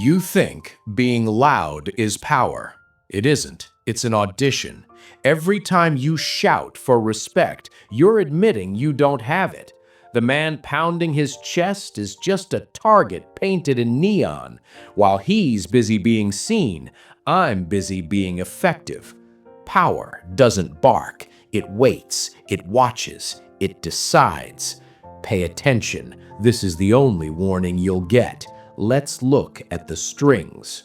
You think being loud is power. It isn't. It's an audition. Every time you shout for respect, you're admitting you don't have it. The man pounding his chest is just a target painted in neon. While he's busy being seen, I'm busy being effective. Power doesn't bark. It waits. It watches. It decides. Pay attention. This is the only warning you'll get. Let's look at the strings.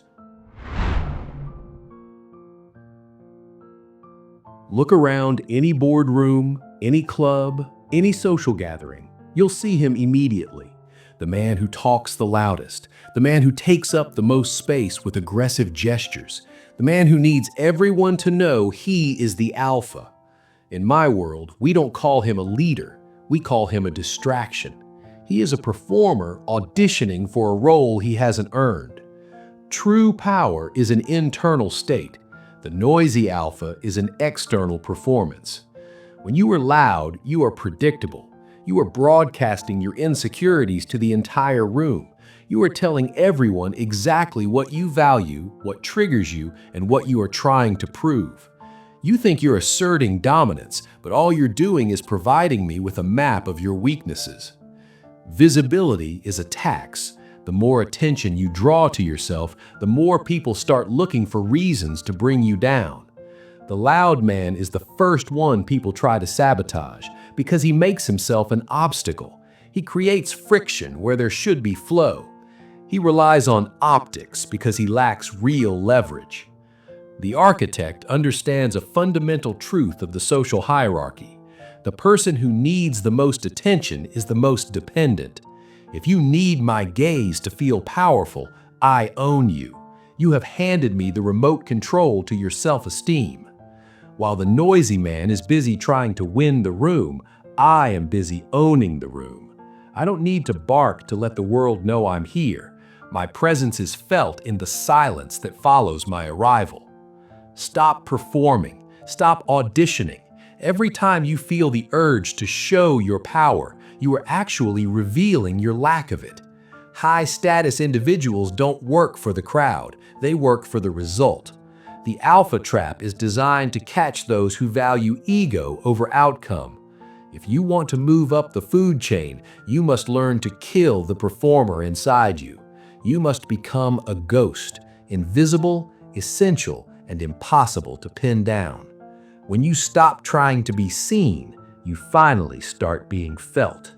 Look around any boardroom, any club, any social gathering. You'll see him immediately. The man who talks the loudest, the man who takes up the most space with aggressive gestures, the man who needs everyone to know he is the alpha. In my world, we don't call him a leader, we call him a distraction. He is a performer auditioning for a role he hasn't earned. True power is an internal state. The noisy alpha is an external performance. When you are loud, you are predictable. You are broadcasting your insecurities to the entire room. You are telling everyone exactly what you value, what triggers you, and what you are trying to prove. You think you're asserting dominance, but all you're doing is providing me with a map of your weaknesses. Visibility is a tax. The more attention you draw to yourself, the more people start looking for reasons to bring you down. The loud man is the first one people try to sabotage because he makes himself an obstacle. He creates friction where there should be flow. He relies on optics because he lacks real leverage. The architect understands a fundamental truth of the social hierarchy. The person who needs the most attention is the most dependent. If you need my gaze to feel powerful, I own you. You have handed me the remote control to your self-esteem. While the noisy man is busy trying to win the room, I am busy owning the room. I don't need to bark to let the world know I'm here. My presence is felt in the silence that follows my arrival. Stop performing. Stop auditioning. Every time you feel the urge to show your power, you are actually revealing your lack of it. High-status individuals don't work for the crowd, they work for the result. The alpha trap is designed to catch those who value ego over outcome. If you want to move up the food chain, you must learn to kill the performer inside you. You must become a ghost, invisible, essential, and impossible to pin down. When you stop trying to be seen, you finally start being felt.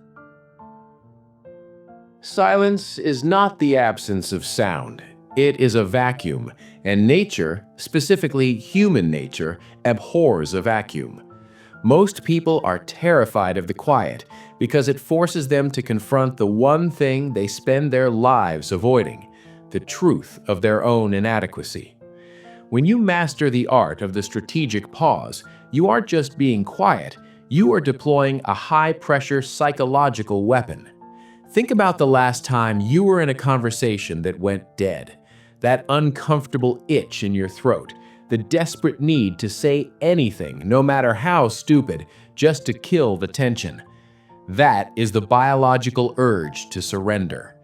Silence is not the absence of sound. It is a vacuum, and nature, specifically human nature, abhors a vacuum. Most people are terrified of the quiet because it forces them to confront the one thing they spend their lives avoiding, the truth of their own inadequacy. When you master the art of the strategic pause, you aren't just being quiet, you are deploying a high-pressure psychological weapon. Think about the last time you were in a conversation that went dead. That uncomfortable itch in your throat, the desperate need to say anything, no matter how stupid, just to kill the tension. That is the biological urge to surrender.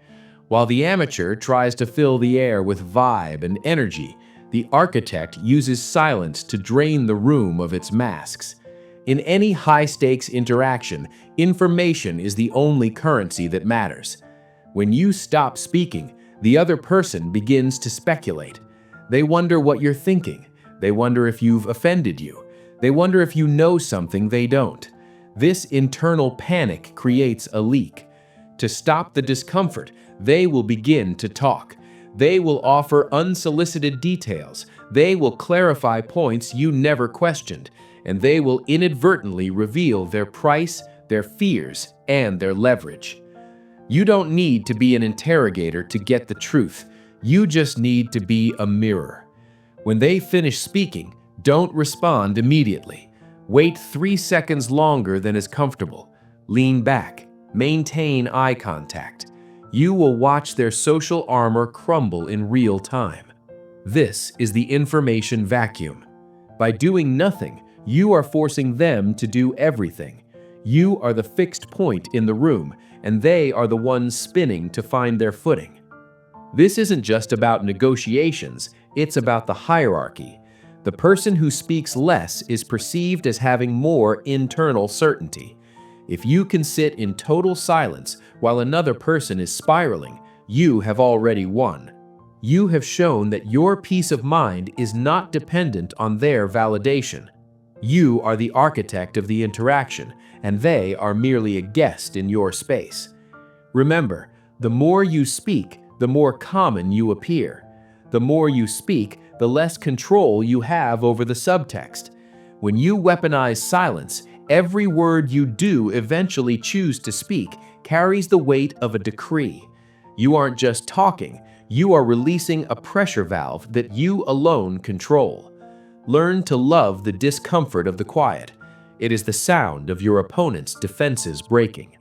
While the amateur tries to fill the air with vibe and energy, the architect uses silence to drain the room of its masks. In any high-stakes interaction, information is the only currency that matters. When you stop speaking, the other person begins to speculate. They wonder what you're thinking. They wonder if you've offended you. They wonder if you know something they don't. This internal panic creates a leak. To stop the discomfort, they will begin to talk. They will offer unsolicited details. They will clarify points you never questioned. And they will inadvertently reveal their price, their fears, and their leverage. You don't need to be an interrogator to get the truth. You just need to be a mirror. When they finish speaking, don't respond immediately. Wait 3 seconds longer than is comfortable. Lean back. Maintain eye contact. You will watch their social armor crumble in real time. This is the information vacuum. By doing nothing, you are forcing them to do everything. You are the fixed point in the room, and they are the ones spinning to find their footing. This isn't just about negotiations, it's about the hierarchy. The person who speaks less is perceived as having more internal certainty. If you can sit in total silence while another person is spiraling, you have already won. You have shown that your peace of mind is not dependent on their validation. You are the architect of the interaction, and they are merely a guest in your space. Remember, the more you speak, the more common you appear. The more you speak, the less control you have over the subtext. When you weaponize silence, every word you do eventually choose to speak carries the weight of a decree. You aren't just talking, you are releasing a pressure valve that you alone control. Learn to love the discomfort of the quiet. It is the sound of your opponent's defenses breaking.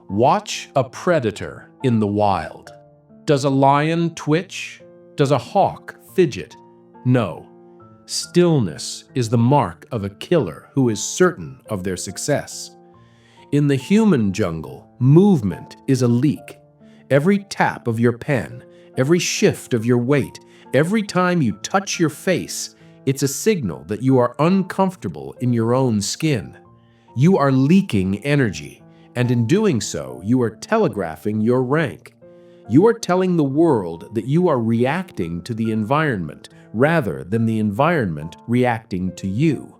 Watch a predator in the wild. Does a lion twitch? Does a hawk fidget? No. Stillness is the mark of a killer who is certain of their success. In the human jungle, movement is a leak. Every tap of your pen, every shift of your weight, every time you touch your face, it's a signal that you are uncomfortable in your own skin. You are leaking energy. And in doing so, you are telegraphing your rank. You are telling the world that you are reacting to the environment rather than the environment reacting to you.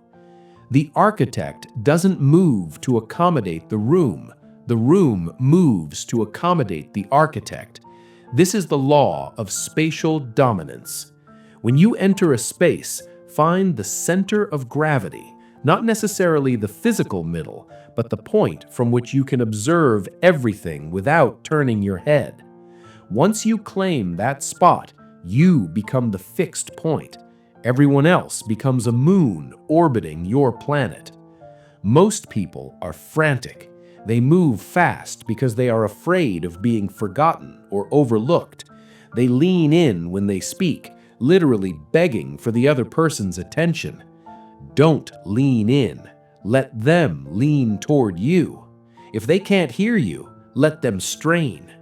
The architect doesn't move to accommodate the room moves to accommodate the architect. This is the law of spatial dominance. When you enter a space, find the center of gravity, not necessarily the physical middle, but the point from which you can observe everything without turning your head. Once you claim that spot, you become the fixed point. Everyone else becomes a moon orbiting your planet. Most people are frantic. They move fast because they are afraid of being forgotten or overlooked. They lean in when they speak, literally begging for the other person's attention. Don't lean in. Let them lean toward you. If they can't hear you, let them strain.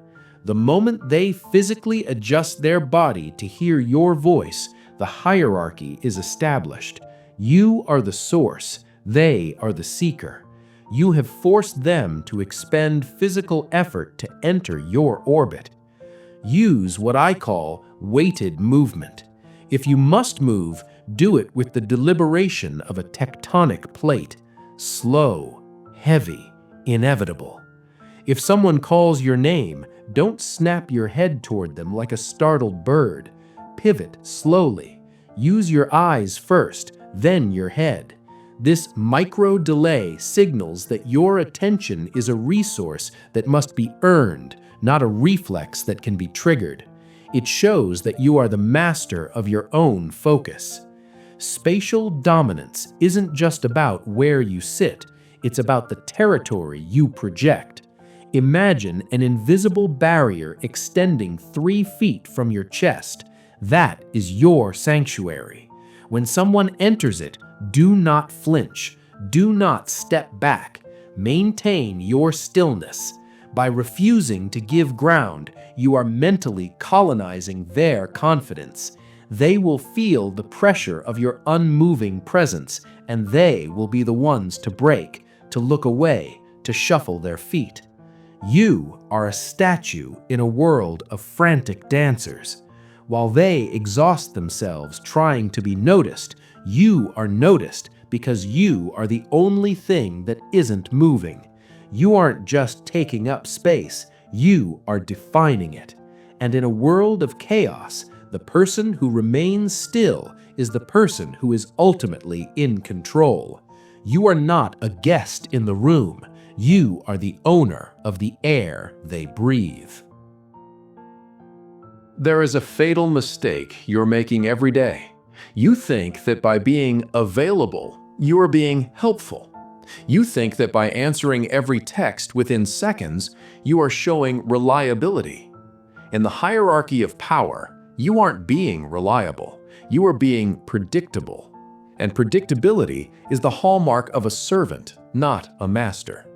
The moment they physically adjust their body to hear your voice, the hierarchy is established. You are the source. They are the seeker. You have forced them to expend physical effort to enter your orbit. Use what I call weighted movement. If you must move, do it with the deliberation of a tectonic plate. Slow, heavy, inevitable. If someone calls your name, don't snap your head toward them like a startled bird. Pivot slowly. Use your eyes first, then your head. This micro delay signals that your attention is a resource that must be earned, not a reflex that can be triggered. It shows that you are the master of your own focus. Spatial dominance isn't just about where you sit, it's about the territory you project. Imagine an invisible barrier extending 3 feet from your chest. That is your sanctuary. When someone enters it, do not flinch. Do not step back. Maintain your stillness. By refusing to give ground, you are mentally colonizing their confidence. They will feel the pressure of your unmoving presence, and they will be the ones to break, to look away, to shuffle their feet. You are a statue in a world of frantic dancers. While they exhaust themselves trying to be noticed, you are noticed because you are the only thing that isn't moving. You aren't just taking up space, you are defining it. And in a world of chaos, the person who remains still is the person who is ultimately in control. You are not a guest in the room. You are the owner of the air they breathe. There is a fatal mistake you're making every day. You think that by being available, you are being helpful. You think that by answering every text within seconds, you are showing reliability. In the hierarchy of power, you aren't being reliable. You are being predictable. And predictability is the hallmark of a servant, not a master.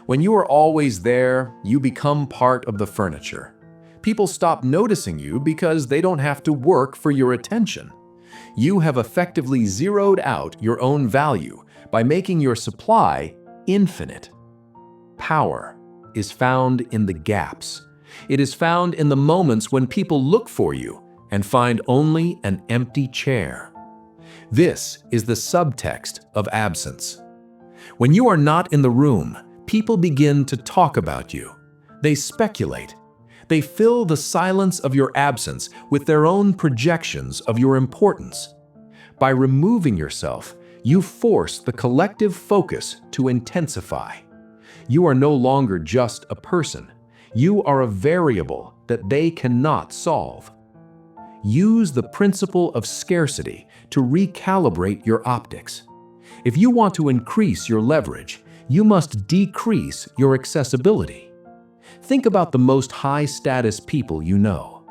When you are always there, you become part of the furniture. People stop noticing you because they don't have to work for your attention. You have effectively zeroed out your own value by making your supply infinite. Power is found in the gaps. It is found in the moments when people look for you and find only an empty chair. This is the subtext of absence. When you are not in the room, people begin to talk about you. They speculate. They fill the silence of your absence with their own projections of your importance. By removing yourself, you force the collective focus to intensify. You are no longer just a person. You are a variable that they cannot solve. Use the principle of scarcity to recalibrate your optics. If you want to increase your leverage, you must decrease your accessibility. Think about the most high-status people you know.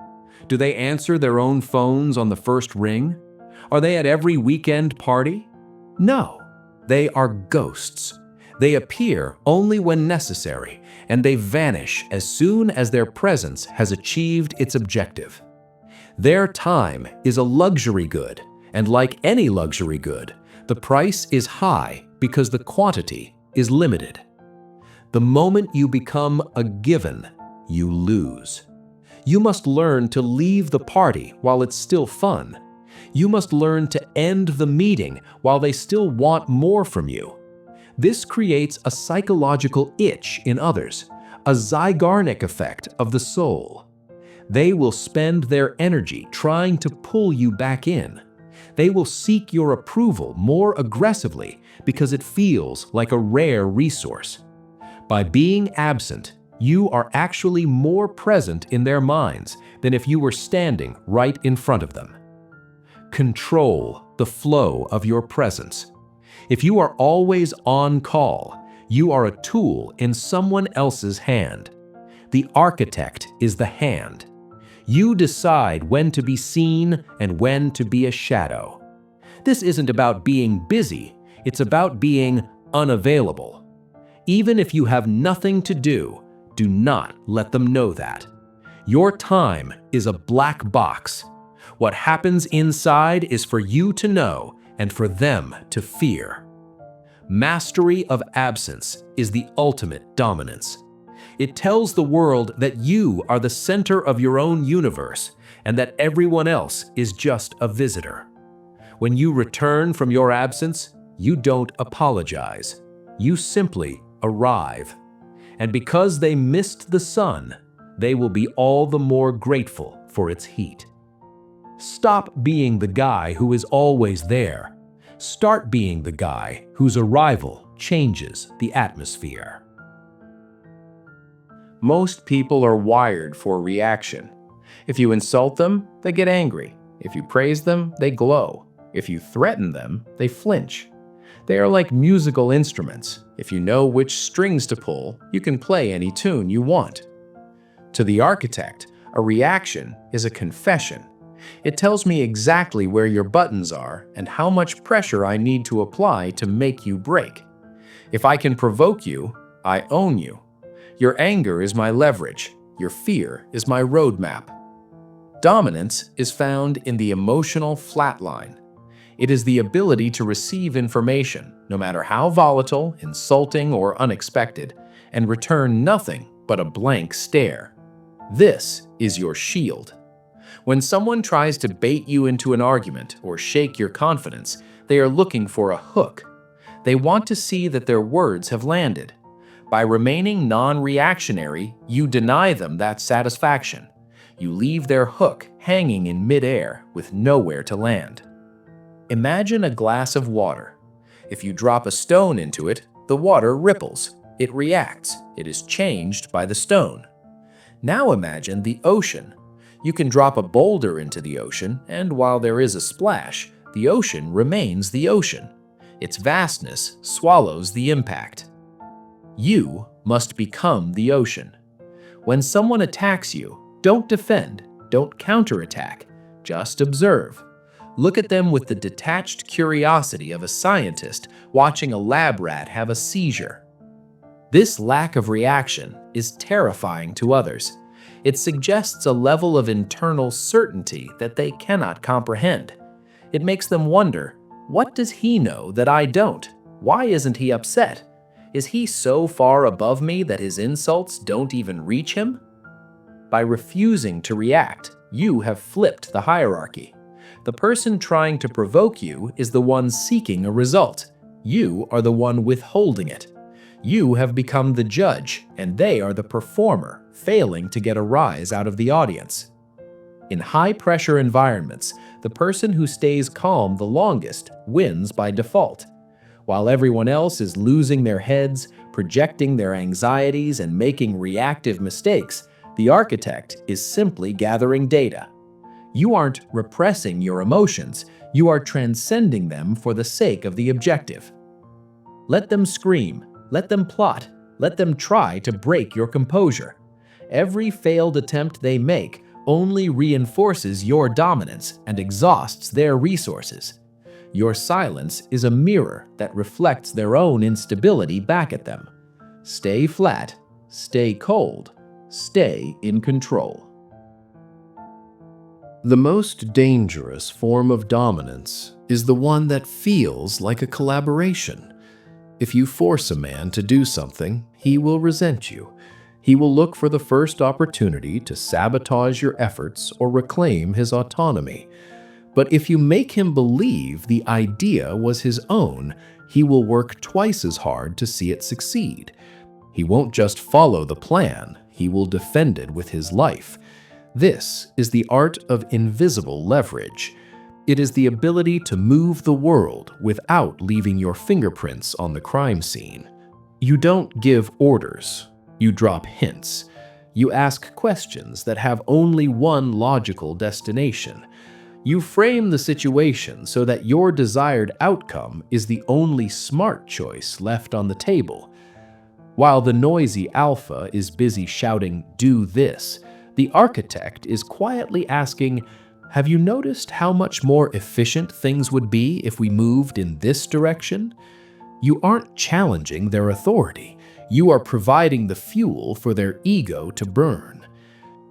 Do they answer their own phones on the first ring? Are they at every weekend party? No, they are ghosts. They appear only when necessary, and they vanish as soon as their presence has achieved its objective. Their time is a luxury good, and like any luxury good, the price is high because the quantity is limited. The moment you become a given, you lose. You must learn to leave the party while it's still fun. You must learn to end the meeting while they still want more from you. This creates a psychological itch in others, a Zygarnik effect of the soul. They will spend their energy trying to pull you back in. They will seek your approval more aggressively because it feels like a rare resource. By being absent, you are actually more present in their minds than if you were standing right in front of them. Control the flow of your presence. If you are always on call, you are a tool in someone else's hand. The architect is the hand. You decide when to be seen and when to be a shadow. This isn't about being busy, it's about being unavailable. Even if you have nothing to do, do not let them know that. Your time is a black box. What happens inside is for you to know and for them to fear. Mastery of absence is the ultimate dominance. It tells the world that you are the center of your own universe and that everyone else is just a visitor. When you return from your absence, you don't apologize. You simply arrive. And because they missed the sun, they will be all the more grateful for its heat. Stop being the guy who is always there. Start being the guy whose arrival changes the atmosphere. Most people are wired for reaction. If you insult them, they get angry. If you praise them, they glow. If you threaten them, they flinch. They are like musical instruments. If you know which strings to pull, you can play any tune you want. To the architect, a reaction is a confession. It tells me exactly where your buttons are and how much pressure I need to apply to make you break. If I can provoke you, I own you. Your anger is my leverage. Your fear is my roadmap. Dominance is found in the emotional flatline. It is the ability to receive information, no matter how volatile, insulting, or unexpected, and return nothing but a blank stare. This is your shield. When someone tries to bait you into an argument or shake your confidence, they are looking for a hook. They want to see that their words have landed. By remaining non-reactionary, you deny them that satisfaction. You leave their hook hanging in midair with nowhere to land. Imagine a glass of water. If you drop a stone into it, the water ripples. It reacts. It is changed by the stone. Now imagine the ocean. You can drop a boulder into the ocean, and while there is a splash, the ocean remains the ocean. Its vastness swallows the impact. You must become the ocean. When someone attacks you, don't defend, don't counterattack, just observe. Look at them with the detached curiosity of a scientist watching a lab rat have a seizure. This lack of reaction is terrifying to others. It suggests a level of internal certainty that they cannot comprehend. It makes them wonder, what does he know that I don't? Why isn't he upset? Is he so far above me that his insults don't even reach him? By refusing to react, you have flipped the hierarchy. The person trying to provoke you is the one seeking a result. You are the one withholding it. You have become the judge, and they are the performer, failing to get a rise out of the audience. In high-pressure environments, the person who stays calm the longest wins by default. While everyone else is losing their heads, projecting their anxieties, and making reactive mistakes, the architect is simply gathering data. You aren't repressing your emotions, you are transcending them for the sake of the objective. Let them scream, let them plot, let them try to break your composure. Every failed attempt they make only reinforces your dominance and exhausts their resources. Your silence is a mirror that reflects their own instability back at them. Stay flat, stay cold, stay in control. The most dangerous form of dominance is the one that feels like a collaboration. If you force a man to do something, he will resent you. He will look for the first opportunity to sabotage your efforts or reclaim his autonomy. But if you make him believe the idea was his own, he will work twice as hard to see it succeed. He won't just follow the plan, he will defend it with his life. This is the art of invisible leverage. It is the ability to move the world without leaving your fingerprints on the crime scene. You don't give orders. You drop hints. You ask questions that have only one logical destination. You frame the situation so that your desired outcome is the only smart choice left on the table. While the noisy alpha is busy shouting, "Do this," the architect is quietly asking, "Have you noticed how much more efficient things would be if we moved in this direction?" You aren't challenging their authority. You are providing the fuel for their ego to burn.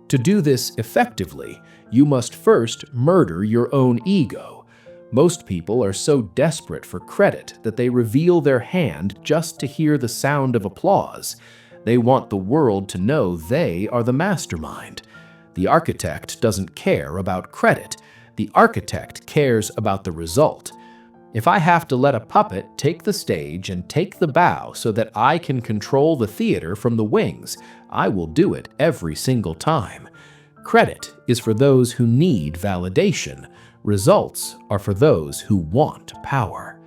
To do this effectively, you must first murder your own ego. Most people are so desperate for credit that they reveal their hand just to hear the sound of applause. They want the world to know they are the mastermind. The architect doesn't care about credit. The architect cares about the result. If I have to let a puppet take the stage and take the bow so that I can control the theater from the wings, I will do it every single time. Credit is for those who need validation. Results are for those who want power.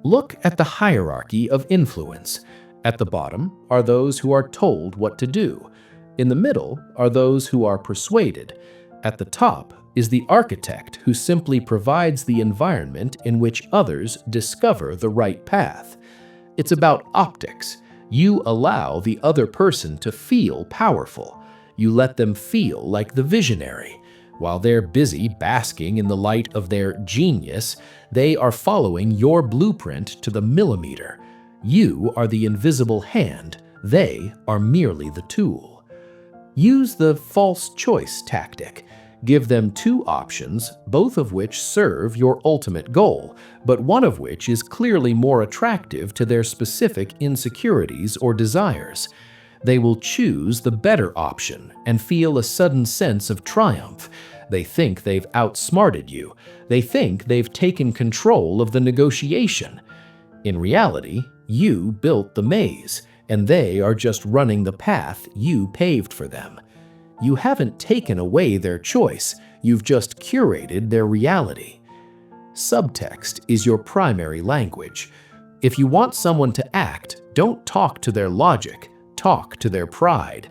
Look at the hierarchy of influence. At the bottom are those who are told what to do. In the middle are those who are persuaded. At the top is the architect who simply provides the environment in which others discover the right path. It's about optics. You allow the other person to feel powerful. You let them feel like the visionary. While they're busy basking in the light of their genius, they are following your blueprint to the millimeter. You are the invisible hand. They are merely the tool. Use the false choice tactic. Give them two options, both of which serve your ultimate goal, but one of which is clearly more attractive to their specific insecurities or desires. They will choose the better option and feel a sudden sense of triumph. They think they've outsmarted you. They think they've taken control of the negotiation. In reality, you built the maze, and they are just running the path you paved for them. You haven't taken away their choice, you've just curated their reality. Subtext is your primary language. If you want someone to act, don't talk to their logic, talk to their pride.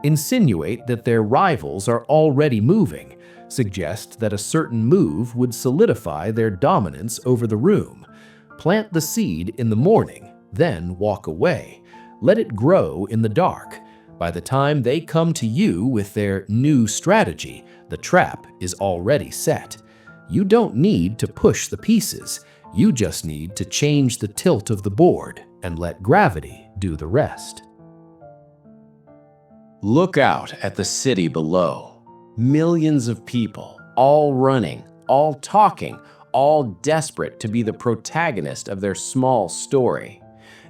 Insinuate that their rivals are already moving. Suggest that a certain move would solidify their dominance over the room. Plant the seed in the morning, then walk away. Let it grow in the dark. By the time they come to you with their new strategy, the trap is already set. You don't need to push the pieces. You just need to change the tilt of the board and let gravity do the rest. Look out at the city below. Millions of people, all running, all talking, all desperate to be the protagonist of their small story.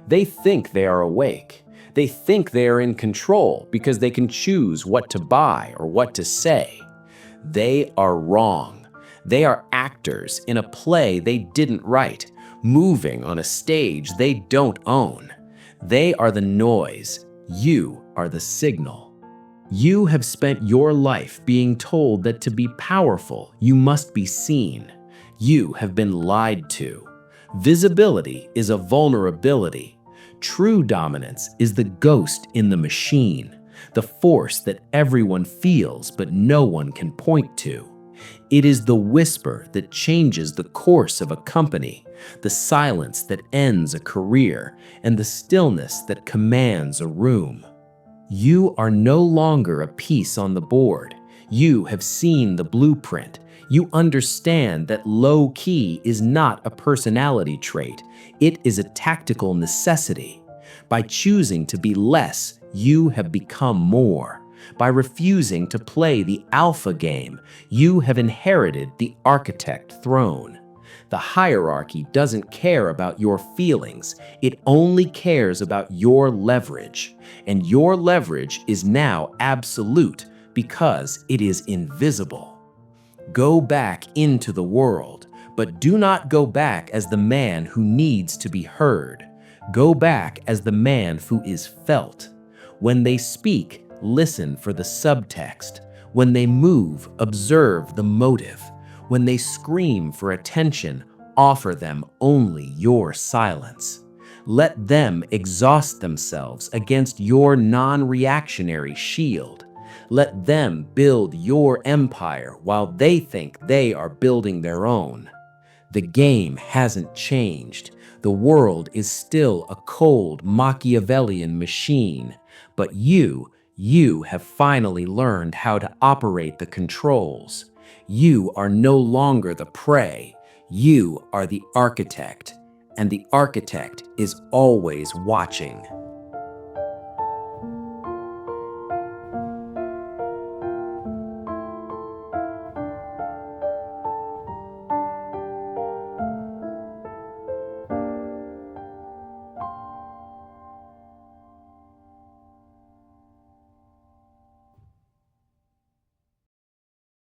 They think they are awake. They think they are in control because they can choose what to buy or what to say. They are wrong. They are actors in a play they didn't write, moving on a stage they don't own. They are the noise. You are the signal. You have spent your life being told that to be powerful, you must be seen. You have been lied to. Visibility is a vulnerability. True dominance is the ghost in the machine, the force that everyone feels but no one can point to. It is the whisper that changes the course of a company, the silence that ends a career, and the stillness that commands a room. You are no longer a piece on the board. You have seen the blueprint. You understand that low key is not a personality trait. It is a tactical necessity. By choosing to be less, you have become more. By refusing to play the alpha game, you have inherited the architect throne. The hierarchy doesn't care about your feelings. It only cares about your leverage. And your leverage is now absolute because it is invisible. Go back into the world, but do not go back as the man who needs to be heard. Go back as the man who is felt. When they speak, listen for the subtext. When they move, observe the motive. When they scream for attention, offer them only your silence. Let them exhaust themselves against your non-reactionary shield. Let them build your empire while they think they are building their own. The game hasn't changed. The world is still a cold Machiavellian machine, but you have finally learned how to operate the controls. You are no longer the prey. You are the architect, and the architect is always watching.